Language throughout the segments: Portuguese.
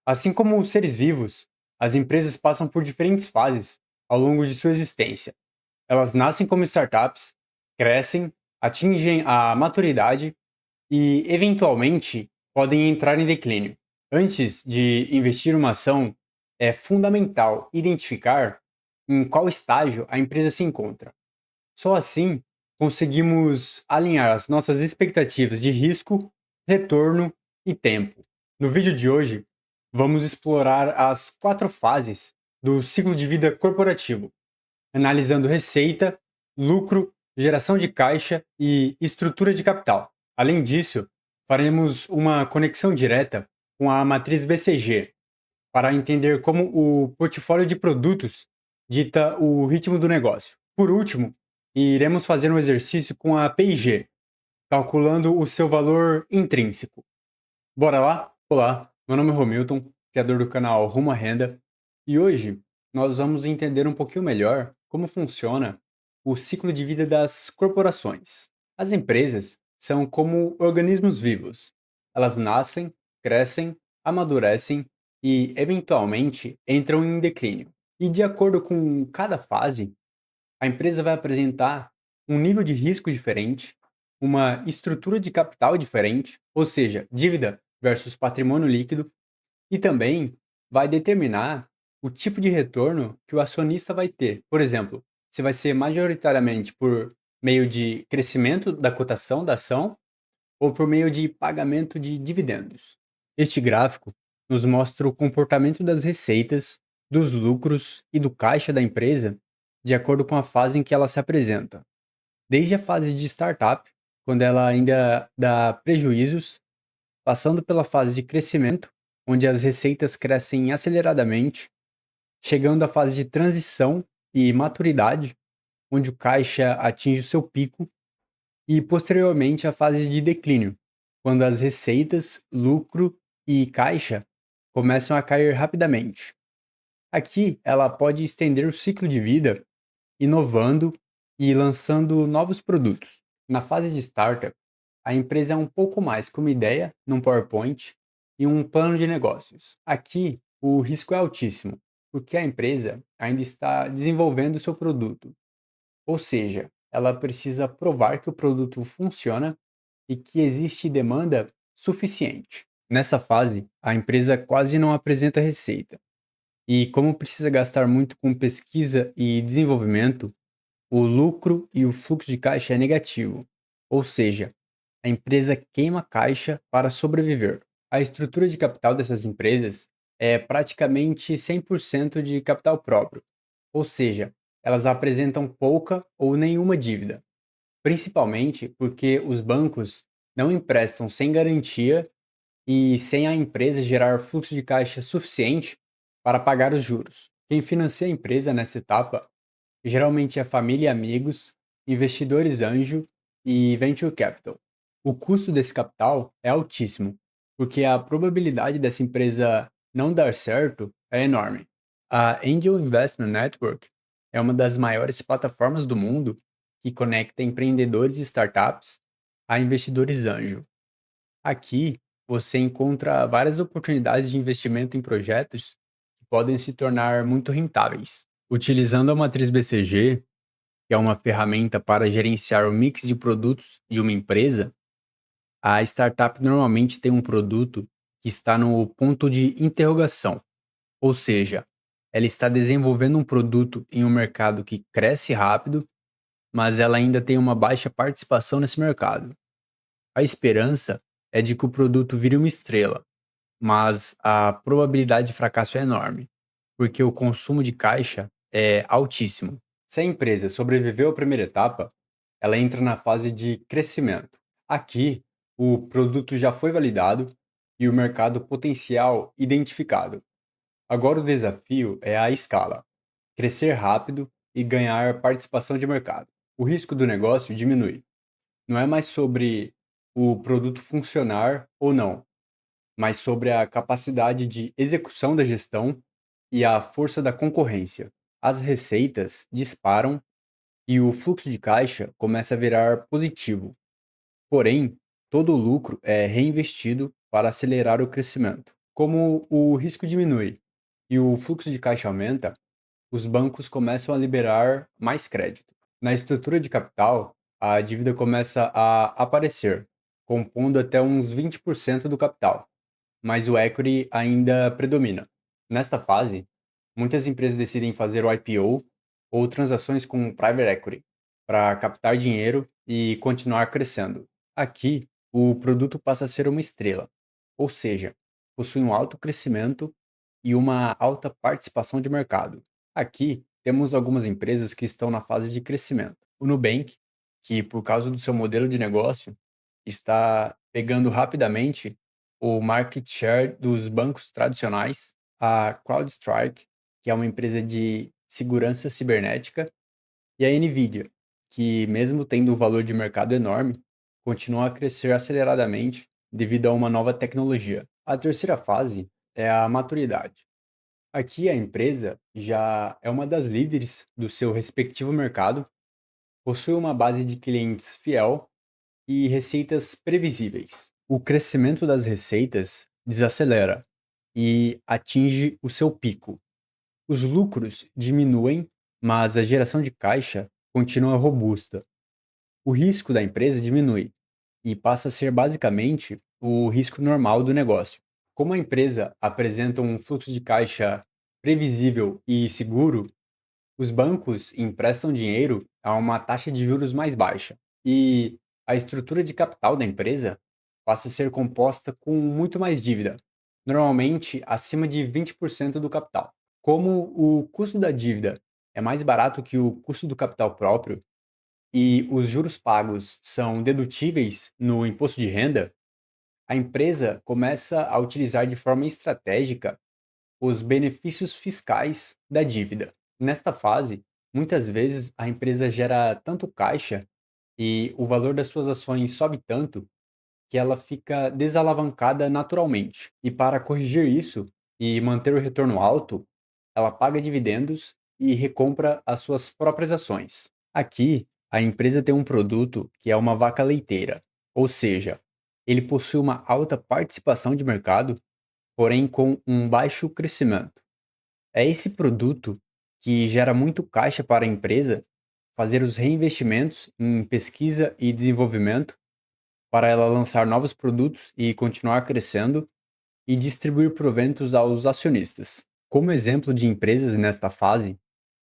Assim como os seres vivos, as empresas passam por diferentes fases ao longo de sua existência. Elas nascem como startups, crescem, atingem a maturidade e, eventualmente, podem entrar em declínio. Antes de investir em uma ação, é fundamental identificar em qual estágio a empresa se encontra. Só assim conseguimos alinhar as nossas expectativas de risco, retorno e tempo. No vídeo de hoje, vamos explorar as 4 fases do ciclo de vida corporativo, analisando receita, lucro, geração de caixa e estrutura de capital. Além disso, faremos uma conexão direta com a matriz BCG para entender como o portfólio de produtos dita o ritmo do negócio. Por último, iremos fazer um exercício com a PIG, calculando o seu valor intrínseco. Bora lá? Olá, meu nome é Romilton, criador do canal Rumo à Renda, e hoje nós vamos entender um pouquinho melhor como funciona o ciclo de vida das corporações. As empresas são como organismos vivos. Elas nascem, crescem, amadurecem e, eventualmente, entram em declínio. E de acordo com cada fase, a empresa vai apresentar um nível de risco diferente, uma estrutura de capital diferente, ou seja, dívida versus patrimônio líquido, e também vai determinar o tipo de retorno que o acionista vai ter. Por exemplo, se vai ser majoritariamente por meio de crescimento da cotação da ação ou por meio de pagamento de dividendos. Este gráfico nos mostra o comportamento das receitas, dos lucros e do caixa da empresa de acordo com a fase em que ela se apresenta. Desde a fase de startup, quando ela ainda dá prejuízos, passando pela fase de crescimento, onde as receitas crescem aceleradamente, chegando à fase de transição e maturidade, onde o caixa atinge o seu pico, e posteriormente a fase de declínio, quando as receitas, lucro e caixa começam a cair rapidamente. Aqui ela pode estender o ciclo de vida, inovando e lançando novos produtos. Na fase de startup, a empresa é um pouco mais que uma ideia num PowerPoint e um plano de negócios. Aqui, o risco é altíssimo, porque a empresa ainda está desenvolvendo o seu produto, ou seja, ela precisa provar que o produto funciona e que existe demanda suficiente. Nessa fase, a empresa quase não apresenta receita. E como precisa gastar muito com pesquisa e desenvolvimento, o lucro e o fluxo de caixa é negativo, ou seja, a empresa queima caixa para sobreviver. A estrutura de capital dessas empresas é praticamente 100% de capital próprio, ou seja, elas apresentam pouca ou nenhuma dívida, principalmente porque os bancos não emprestam sem garantia e sem a empresa gerar fluxo de caixa suficiente para pagar os juros. Quem financia a empresa nessa etapa geralmente é família e amigos, investidores anjo e venture capital. O custo desse capital é altíssimo, porque a probabilidade dessa empresa não dar certo é enorme. A Angel Investment Network é uma das maiores plataformas do mundo que conecta empreendedores e startups a investidores anjo. Aqui você encontra várias oportunidades de investimento em projetos que podem se tornar muito rentáveis. Utilizando a matriz BCG, que é uma ferramenta para gerenciar o mix de produtos de uma empresa, a startup normalmente tem um produto que está no ponto de interrogação, ou seja, ela está desenvolvendo um produto em um mercado que cresce rápido, mas ela ainda tem uma baixa participação nesse mercado. A esperança é de que o produto vire uma estrela, mas a probabilidade de fracasso é enorme, porque o consumo de caixa é altíssimo. Se a empresa sobreviveu à primeira etapa, ela entra na fase de crescimento. Aqui, o produto já foi validado e o mercado potencial identificado. Agora o desafio é a escala, crescer rápido e ganhar participação de mercado. O risco do negócio diminui. Não é mais sobre o produto funcionar ou não, mas sobre a capacidade de execução da gestão e a força da concorrência. As receitas disparam e o fluxo de caixa começa a virar positivo. Porém, todo o lucro é reinvestido para acelerar o crescimento. Como o risco diminui e o fluxo de caixa aumenta, os bancos começam a liberar mais crédito. Na estrutura de capital, a dívida começa a aparecer, compondo até uns 20% do capital, mas o equity ainda predomina. Nesta fase, muitas empresas decidem fazer o IPO ou transações com private equity para captar dinheiro e continuar crescendo. Aqui, o produto passa a ser uma estrela, ou seja, possui um alto crescimento e uma alta participação de mercado. Aqui, temos algumas empresas que estão na fase de crescimento. O Nubank, que por causa do seu modelo de negócio, está pegando rapidamente o market share dos bancos tradicionais. A CrowdStrike, que é uma empresa de segurança cibernética, e a Nvidia, que mesmo tendo um valor de mercado enorme, continua a crescer aceleradamente devido a uma nova tecnologia. A terceira fase é a maturidade. Aqui a empresa já é uma das líderes do seu respectivo mercado, possui uma base de clientes fiel e receitas previsíveis. O crescimento das receitas desacelera e atinge o seu pico. Os lucros diminuem, mas a geração de caixa continua robusta. O risco da empresa diminui e passa a ser basicamente o risco normal do negócio. Como a empresa apresenta um fluxo de caixa previsível e seguro, os bancos emprestam dinheiro a uma taxa de juros mais baixa e a estrutura de capital da empresa passa a ser composta com muito mais dívida, normalmente acima de 20% do capital. Como o custo da dívida é mais barato que o custo do capital próprio e os juros pagos são dedutíveis no imposto de renda, a empresa começa a utilizar de forma estratégica os benefícios fiscais da dívida. Nesta fase, muitas vezes a empresa gera tanto caixa e o valor das suas ações sobe tanto que ela fica desalavancada naturalmente. E para corrigir isso e manter o retorno alto, ela paga dividendos e recompra as suas próprias ações. Aqui, a empresa tem um produto que é uma vaca leiteira, ou seja, ele possui uma alta participação de mercado, porém com um baixo crescimento. É esse produto que gera muito caixa para a empresa fazer os reinvestimentos em pesquisa e desenvolvimento para ela lançar novos produtos e continuar crescendo e distribuir proventos aos acionistas. Como exemplo de empresas nesta fase,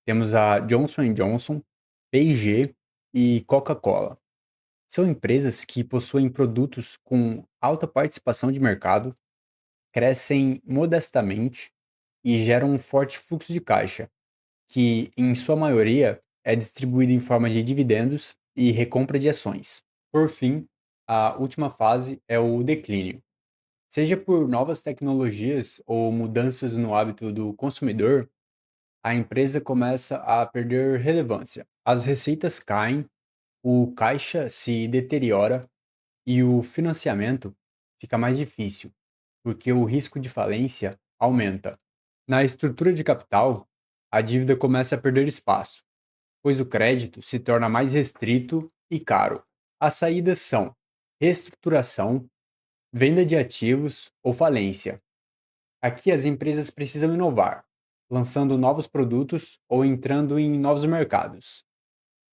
temos a Johnson Johnson, P&G e Coca-Cola. São empresas que possuem produtos com alta participação de mercado, crescem modestamente e geram um forte fluxo de caixa, que, em sua maioria, é distribuído em forma de dividendos e recompra de ações. Por fim, a última fase é o declínio. Seja por novas tecnologias ou mudanças no hábito do consumidor, a empresa começa a perder relevância. As receitas caem, o caixa se deteriora e o financiamento fica mais difícil, porque o risco de falência aumenta. Na estrutura de capital, a dívida começa a perder espaço, pois o crédito se torna mais restrito e caro. As saídas são reestruturação, venda de ativos ou falência. Aqui as empresas precisam inovar, lançando novos produtos ou entrando em novos mercados,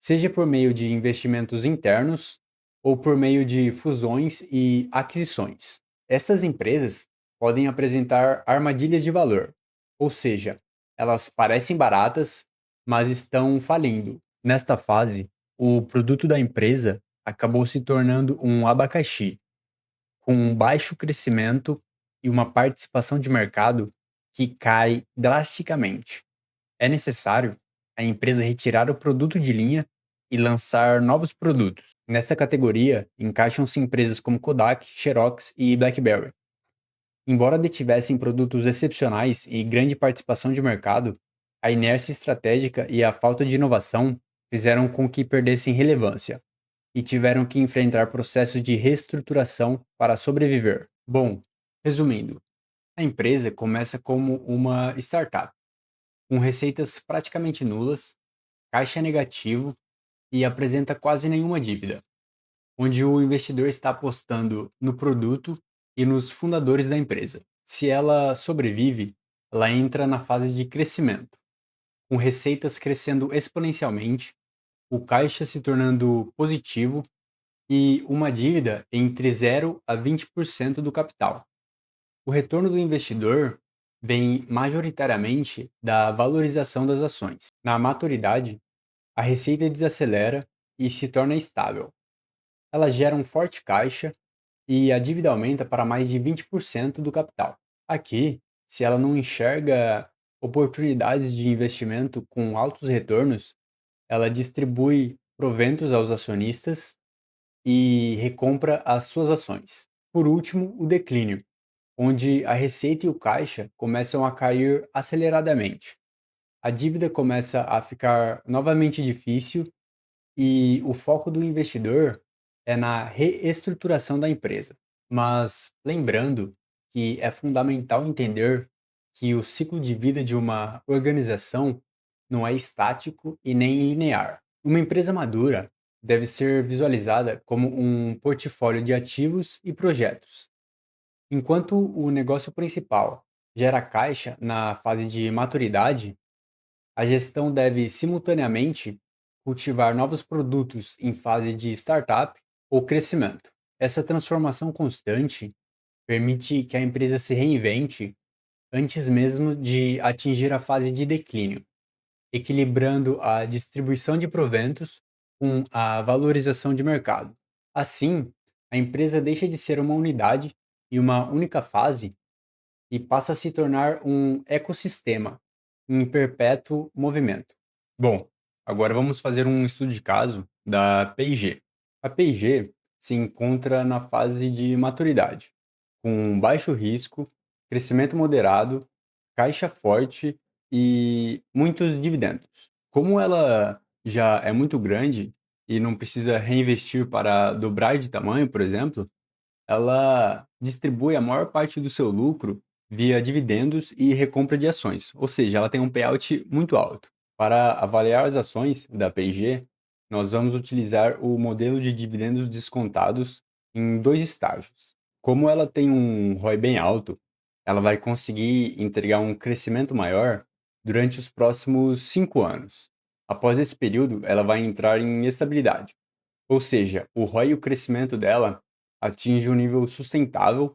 seja por meio de investimentos internos ou por meio de fusões e aquisições. Estas empresas podem apresentar armadilhas de valor, ou seja, elas parecem baratas, mas estão falindo. Nesta fase, o produto da empresa acabou se tornando um abacaxi, com um baixo crescimento e uma participação de mercado que cai drasticamente. É necessário a empresa retirar o produto de linha e lançar novos produtos. Nesta categoria, encaixam-se empresas como Kodak, Xerox e BlackBerry. Embora detivessem produtos excepcionais e grande participação de mercado, a inércia estratégica e a falta de inovação fizeram com que perdessem relevância e tiveram que enfrentar processos de reestruturação para sobreviver. Bom, resumindo, a empresa começa como uma startup, com receitas praticamente nulas, caixa negativo e apresenta quase nenhuma dívida, onde o investidor está apostando no produto e nos fundadores da empresa. Se ela sobrevive, ela entra na fase de crescimento, com receitas crescendo exponencialmente, o caixa se tornando positivo e uma dívida entre 0 a 20% do capital. O retorno do investidor vem majoritariamente da valorização das ações. Na maturidade, a receita desacelera e se torna estável. Ela gera um forte caixa e a dívida aumenta para mais de 20% do capital. Aqui, se ela não enxerga oportunidades de investimento com altos retornos, ela distribui proventos aos acionistas e recompra as suas ações. Por último, o declínio, onde a receita e o caixa começam a cair aceleradamente. A dívida começa a ficar novamente difícil e o foco do investidor é na reestruturação da empresa. Mas lembrando que é fundamental entender que o ciclo de vida de uma organização não é estático e nem linear. Uma empresa madura deve ser visualizada como um portfólio de ativos e projetos. Enquanto o negócio principal gera caixa na fase de maturidade, a gestão deve simultaneamente cultivar novos produtos em fase de startup ou crescimento. Essa transformação constante permite que a empresa se reinvente antes mesmo de atingir a fase de declínio, equilibrando a distribuição de proventos com a valorização de mercado. Assim, a empresa deixa de ser uma unidade e uma única fase e passa a se tornar um ecossistema em perpétuo movimento. Bom, agora vamos fazer um estudo de caso da P&G. A P&G se encontra na fase de maturidade, com baixo risco, crescimento moderado, caixa forte e muitos dividendos. Como ela já é muito grande e não precisa reinvestir para dobrar de tamanho, por exemplo, ela distribui a maior parte do seu lucro via dividendos e recompra de ações, ou seja, ela tem um payout muito alto. Para avaliar as ações da P&G, nós vamos utilizar o modelo de dividendos descontados em dois estágios. Como ela tem um ROI bem alto, ela vai conseguir entregar um crescimento maior durante os próximos 5 anos. Após esse período, ela vai entrar em estabilidade, ou seja, o ROI e o crescimento dela atinge um nível sustentável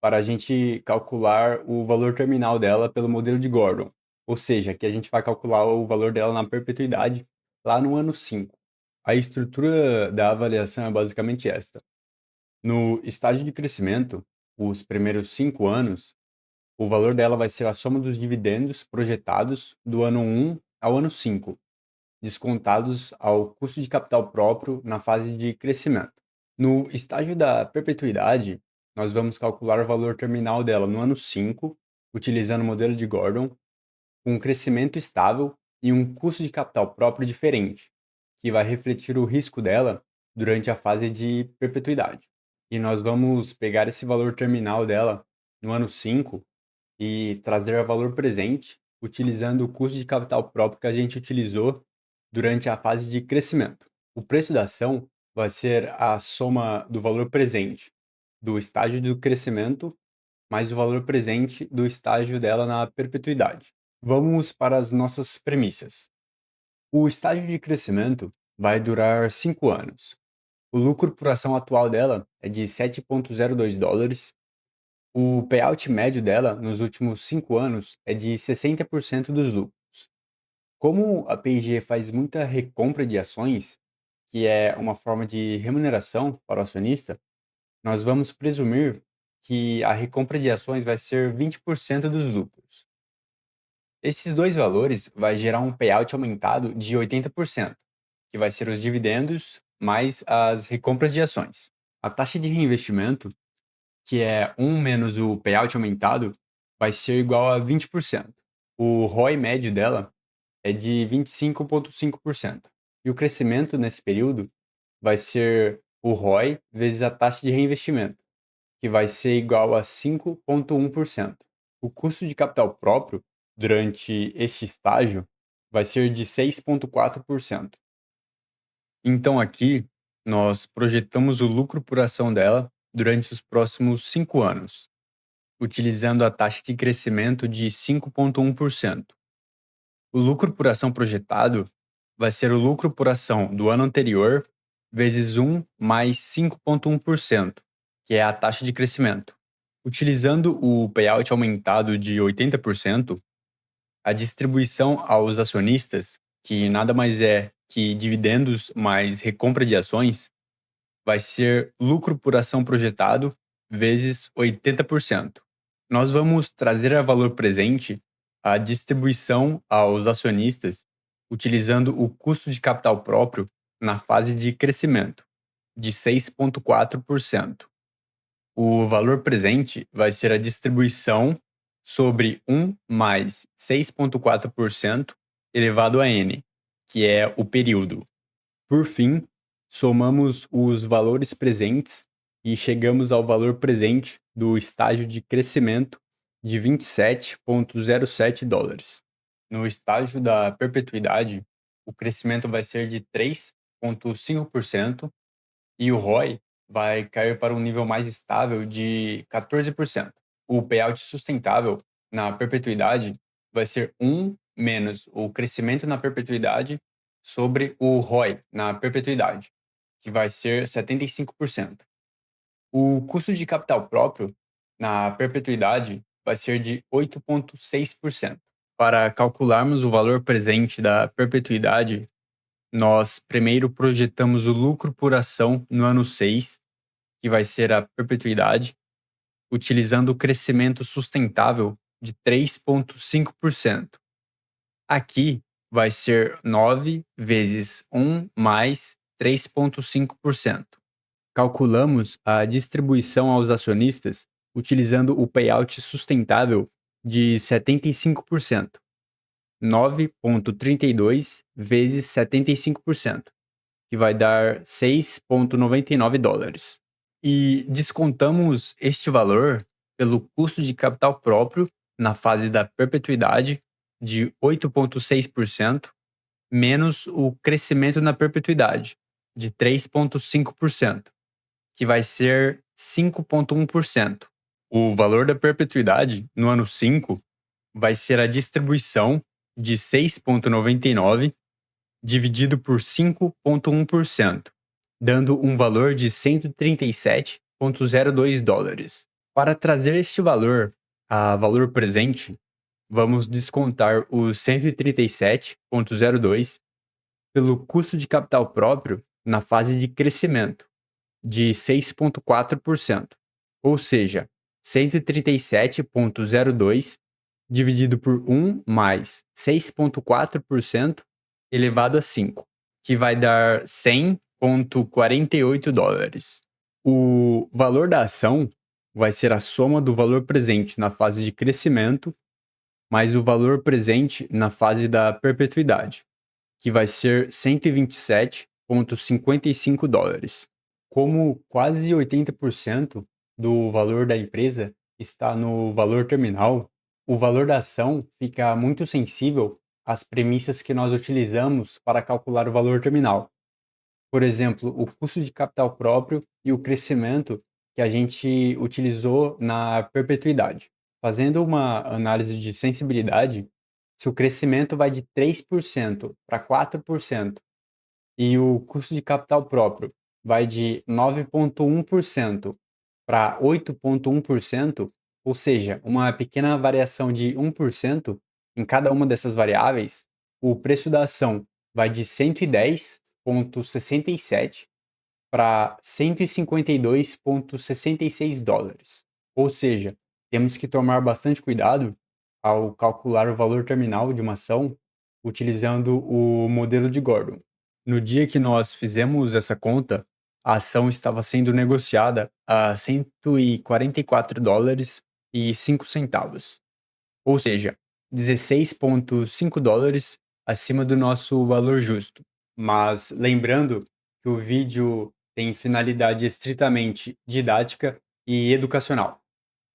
para a gente calcular o valor terminal dela pelo modelo de Gordon. Ou seja, que a gente vai calcular o valor dela na perpetuidade lá no ano 5. A estrutura da avaliação é basicamente esta. No estágio de crescimento, os primeiros 5 anos, o valor dela vai ser a soma dos dividendos projetados do ano 1 ao ano 5, descontados ao custo de capital próprio na fase de crescimento. No estágio da perpetuidade, nós vamos calcular o valor terminal dela no ano 5, utilizando o modelo de Gordon, com um crescimento estável e um custo de capital próprio diferente, que vai refletir o risco dela durante a fase de perpetuidade. E nós vamos pegar esse valor terminal dela no ano 5 e trazer a valor presente, utilizando o custo de capital próprio que a gente utilizou durante a fase de crescimento. O preço da ação vai ser a soma do valor presente do estágio do crescimento mais o valor presente do estágio dela na perpetuidade. Vamos para as nossas premissas. O estágio de crescimento vai durar 5 anos. O lucro por ação atual dela é de 7,02 dólares. O payout médio dela nos últimos 5 anos é de 60% dos lucros. Como a P&G faz muita recompra de ações, que é uma forma de remuneração para o acionista, nós vamos presumir que a recompra de ações vai ser 20% dos lucros. Esses dois valores vai gerar um payout aumentado de 80%, que vai ser os dividendos mais as recompras de ações. A taxa de reinvestimento, que é um menos o payout aumentado, vai ser igual a 20%. O ROI médio dela é de 25,5%. E o crescimento nesse período vai ser o ROI vezes a taxa de reinvestimento, que vai ser igual a 5,1%. O custo de capital próprio durante este estágio vai ser de 6,4%. Então aqui nós projetamos o lucro por ação dela durante os próximos 5 anos. utilizando a taxa de crescimento de 5,1%. O lucro por ação projetado vai ser o lucro por ação do ano anterior vezes 1 mais 5,1%, que é a taxa de crescimento. Utilizando o payout aumentado de 80%, a distribuição aos acionistas, que nada mais é que dividendos mais recompra de ações, vai ser lucro por ação projetado vezes 80%. Nós vamos trazer a valor presente a distribuição aos acionistas utilizando o custo de capital próprio na fase de crescimento, de 6,4%. O valor presente vai ser a distribuição sobre 1 mais 6,4% elevado a n, que é o período. Por fim, somamos os valores presentes e chegamos ao valor presente do estágio de crescimento de 27,07 dólares. No estágio da perpetuidade, o crescimento vai ser de 3,5% e o ROI vai cair para um nível mais estável de 14%. O payout sustentável na perpetuidade vai ser 1 menos o crescimento na perpetuidade sobre o ROI na perpetuidade, que vai ser 75%. O custo de capital próprio na perpetuidade vai ser de 8,6%. Para calcularmos o valor presente da perpetuidade, nós primeiro projetamos o lucro por ação no ano 6, que vai ser a perpetuidade, utilizando o crescimento sustentável de 3,5%. Aqui vai ser 9 vezes 1 mais 3,5%. Calculamos a distribuição aos acionistas utilizando o payout sustentável de 75%. 9,32 vezes 75%, que vai dar 6,99 dólares. E descontamos este valor pelo custo de capital próprio na fase da perpetuidade de 8,6%, menos o crescimento na perpetuidade de 3,5%, que vai ser 5,1%. O valor da perpetuidade no ano 5 vai ser a distribuição de 6,99 dividido por 5,1%, dando um valor de 137,02 dólares. Para trazer este valor a valor presente, vamos descontar os 137,02 pelo custo de capital próprio na fase de crescimento, de 6,4%, ou seja, 137,02 dividido por 1 mais 6,4% elevado a 5, que vai dar 100,48 dólares. O valor da ação vai ser a soma do valor presente na fase de crescimento mais o valor presente na fase da perpetuidade, que vai ser 127,55 dólares. Como quase 80% do valor da empresa está no valor terminal, o valor da ação fica muito sensível às premissas que nós utilizamos para calcular o valor terminal. Por exemplo, o custo de capital próprio e o crescimento que a gente utilizou na perpetuidade. Fazendo uma análise de sensibilidade, se o crescimento vai de 3% para 4% e o custo de capital próprio vai de 9,1% para 8,1%, ou seja, uma pequena variação de 1% em cada uma dessas variáveis, o preço da ação vai de 110,67 para 152,66 dólares. Ou seja, temos que tomar bastante cuidado ao calcular o valor terminal de uma ação utilizando o modelo de Gordon. No dia que nós fizemos essa conta, a ação estava sendo negociada a 144 dólares e 5 centavos, ou seja, 16,5 dólares acima do nosso valor justo. Mas lembrando que o vídeo tem finalidade estritamente didática e educacional.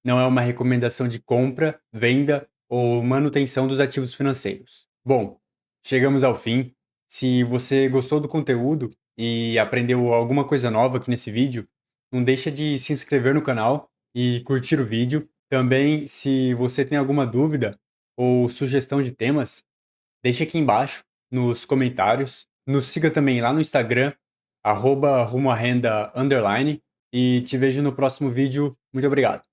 Não é uma recomendação de compra, venda ou manutenção dos ativos financeiros. Bom, chegamos ao fim. Se você gostou do conteúdo e aprendeu alguma coisa nova aqui nesse vídeo, não deixa de se inscrever no canal e curtir o vídeo. Também, se você tem alguma dúvida ou sugestão de temas, deixe aqui embaixo nos comentários. Nos siga também lá no Instagram, @rumoarrenda_, e te vejo no próximo vídeo. Muito obrigado.